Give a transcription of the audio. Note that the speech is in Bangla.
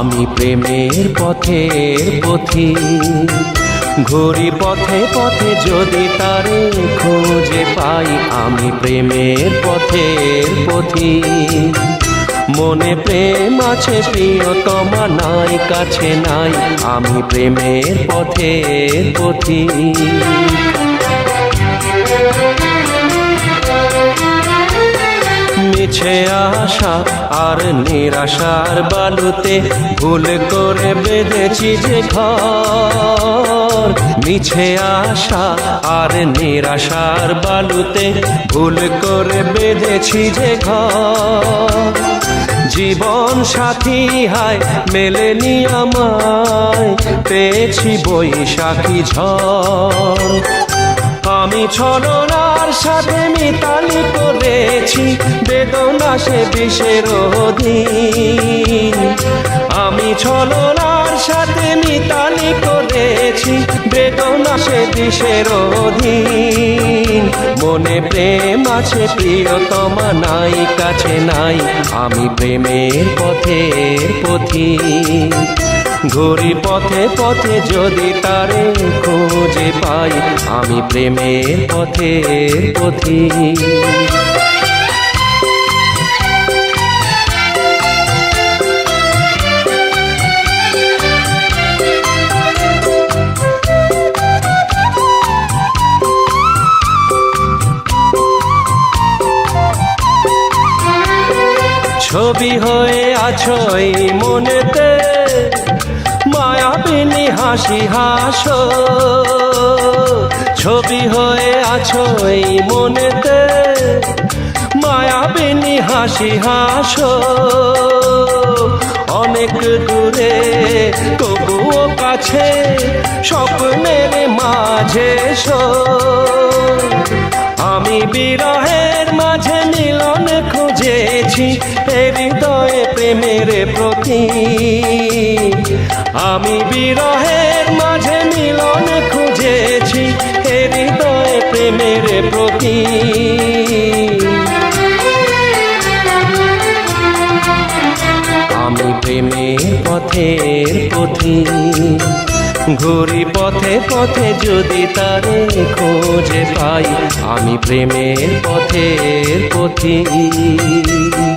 আমি প্রেমের পথের পথিক। ঘুরি পথে পথে যদি তারে খুঁজে পাই, আমি প্রেমের পথের পথিক। মনে প্রেম আছে প্রিয়তমা নাই কাছে নাই, আমি প্রেমের পথের পথিক। মিছে আশা আর নিরাশার বালুতে ভুল করে বেঁধেছি যে ঘর। মিছে আশা আর নিরাশার বালুতে ভুল করে বেঁধেছি যে ঘর। জীবন সাথী হায় মেলেনি আমায়, পেয়েছি বৈশাখী ঝড়। আমি ছলনার সাথে মিতালি করেছি বেদনা সে বিষের অধীন। আমি ছলনার সাথে মিতালি করেছি বেদনা সে বিষের অধীন। মনে প্রেম আছে প্রিয়তমা নাই কাছে নাই, আমি প্রেমের পথের পথিক। ঘুরি পথে পথে যদি তারে খুঁজে পাই, আমি প্রেমের পথের পথিক। ছবি হয়ে আছো এই মনেতে, মায়াবিনী হাসি হাসো। ছবি হয়ে আছো এই মনেতে, মায়াবিনী হাসি হাসো। অনেক দূরে তবুও কাছে, স্বপ্নের মাঝে এসো। আমি বিরহের মাঝে মিলন খুঁজেছি হৃদয়ে প্রেমের প্রতীক। আমি বিরহের মাঝে মিলন খুঁজেছি হৃদয়ে প্রেমের প্রতীক। আমি প্রেমের পথের পথিক। ঘুরি পথে পথে যদি তারে খুঁজে পাই, আমি প্রেমের পথের পথিক।